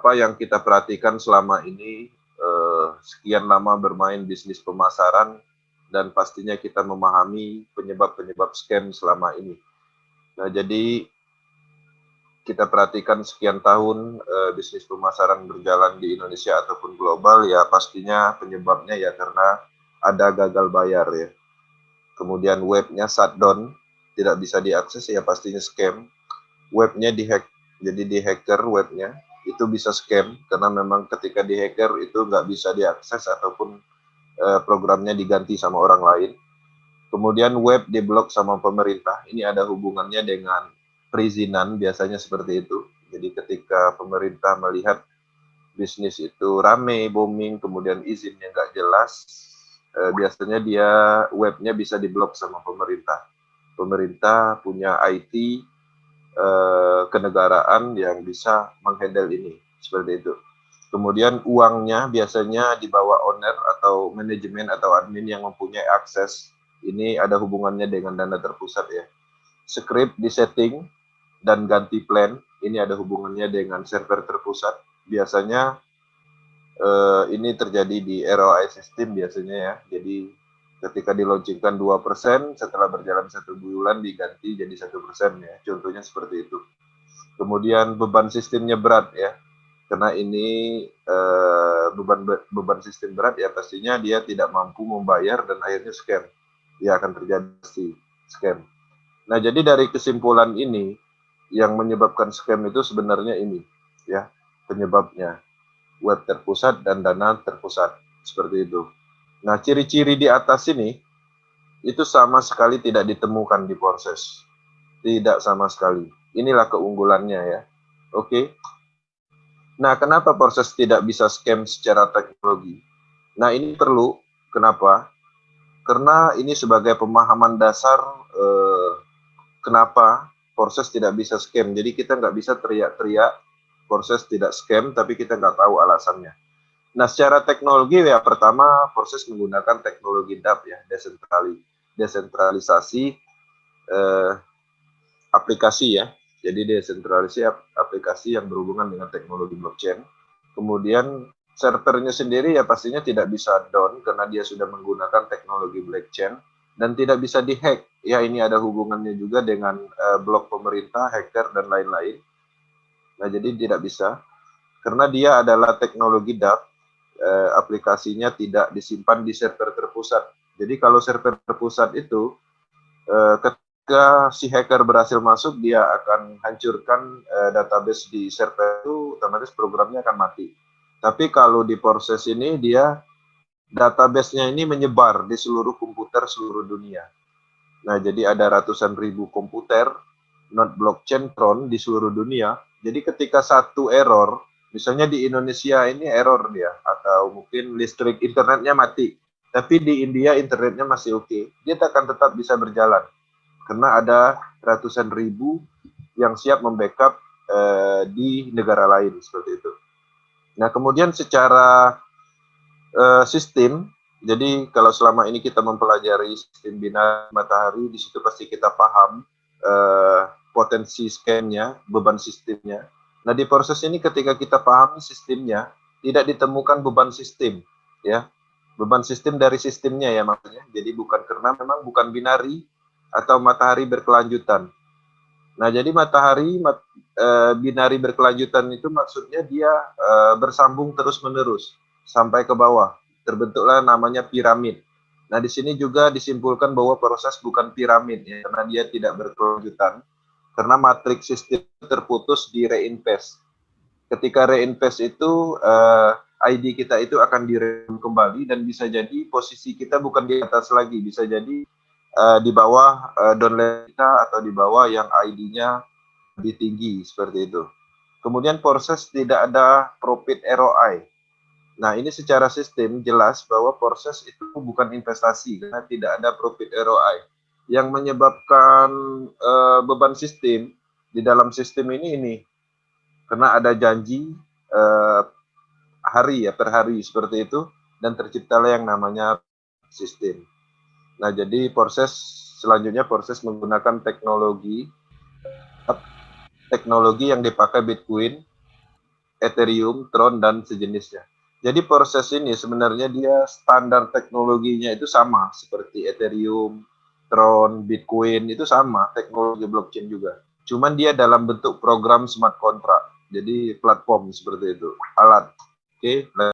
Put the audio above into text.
apa yang kita perhatikan selama ini, sekian lama bermain bisnis pemasaran, dan pastinya kita memahami penyebab-penyebab scam selama ini. Nah, jadi kita perhatikan sekian tahun bisnis pemasaran berjalan di Indonesia ataupun global, ya pastinya penyebabnya ya karena ada gagal bayar ya. Kemudian webnya shutdown, tidak bisa diakses, ya pastinya scam. Webnya dihack, jadi dihacker webnya, itu bisa scam karena memang ketika dihacker itu nggak bisa diakses ataupun programnya diganti sama orang lain. Kemudian web diblok sama pemerintah, ini ada hubungannya dengan perizinan, biasanya seperti itu. Jadi ketika pemerintah melihat bisnis itu rame, booming, kemudian izinnya nggak jelas, biasanya dia webnya bisa diblok sama pemerintah. Pemerintah punya IT kenegaraan yang bisa menghandle ini, seperti itu. Kemudian uangnya biasanya dibawa owner atau manajemen atau admin yang mempunyai akses. Ini ada hubungannya dengan dana terpusat ya. Script disetting dan ganti plan, ini ada hubungannya dengan server terpusat. Biasanya ini terjadi di ROI system biasanya ya. Jadi ketika diluncurkan 2%, setelah berjalan 1 bulan diganti jadi 1% ya. Contohnya seperti itu. Kemudian beban sistemnya berat ya. Karena ini beban sistem berat ya, pastinya dia tidak mampu membayar dan akhirnya scam. Ya akan terjadi scam. Nah, jadi dari kesimpulan ini yang menyebabkan scam itu sebenarnya ini ya, penyebabnya web terpusat dan dana terpusat, seperti itu. Nah, ciri-ciri di atas ini itu sama sekali tidak ditemukan di proses. Tidak sama sekali. Inilah keunggulannya ya. Oke. Nah, kenapa proses tidak bisa scam secara teknologi? Nah, ini perlu. Kenapa? Karena ini sebagai pemahaman dasar kenapa proses tidak bisa scam. Jadi kita nggak bisa teriak-teriak proses tidak scam, tapi kita nggak tahu alasannya. Nah, secara teknologi ya, pertama proses menggunakan teknologi DApp ya, desentralisasi aplikasi ya. Jadi desentralisasi aplikasi yang berhubungan dengan teknologi blockchain. Kemudian servernya sendiri ya pastinya tidak bisa down karena dia sudah menggunakan teknologi blockchain dan tidak bisa dihack. Ya, ini ada hubungannya juga dengan blok pemerintah, hacker dan lain-lain. Nah, jadi tidak bisa karena dia adalah teknologi DApp, aplikasinya tidak disimpan di server terpusat. Jadi kalau server terpusat itu ketika si hacker berhasil masuk, dia akan hancurkan database di server itu, otomatis programnya akan mati. Tapi kalau di proses ini, dia database-nya ini menyebar di seluruh komputer seluruh dunia. Nah, jadi ada ratusan ribu komputer not blockchain Tron di seluruh dunia. Jadi ketika satu error, misalnya di Indonesia ini error dia, atau mungkin listrik internetnya mati, tapi di India internetnya masih oke, dia akan tetap bisa berjalan. Karena ada ratusan ribu yang siap membackup di negara lain, seperti itu. Nah, kemudian secara sistem, jadi kalau selama ini kita mempelajari sistem binaris matahari, di situ pasti kita paham potensi scam-nya, beban sistemnya. Nah, di proses ini ketika kita paham sistemnya, tidak ditemukan beban sistem, ya. Beban sistem dari sistemnya ya maksudnya. Jadi bukan karena memang bukan binari atau matahari berkelanjutan. Nah, jadi matahari binari berkelanjutan itu maksudnya dia bersambung terus-menerus sampai ke bawah. Terbentuklah namanya piramid. Nah, di sini juga disimpulkan bahwa proses bukan piramid ya, karena dia tidak berkelanjutan. Karena matriks sistem terputus di reinvest. Ketika reinvest itu ID kita itu akan direm kembali dan bisa jadi posisi kita bukan di atas lagi, bisa jadi di bawah downline kita atau di bawah yang ID-nya lebih tinggi, seperti itu. Kemudian proses tidak ada profit ROI. Nah, ini secara sistem jelas bahwa proses itu bukan investasi karena tidak ada profit ROI. Yang menyebabkan beban sistem di dalam sistem ini karena ada janji hari ya, per hari seperti itu, dan terciptalah yang namanya sistem. Nah, jadi proses selanjutnya proses menggunakan teknologi yang dipakai Bitcoin Ethereum, Tron, dan sejenisnya. Jadi proses ini sebenarnya dia standar teknologinya itu sama seperti Ethereum, Tron, Bitcoin itu sama teknologi blockchain juga. Cuman dia dalam bentuk program smart contract. Jadi platform seperti itu, alat. Oke,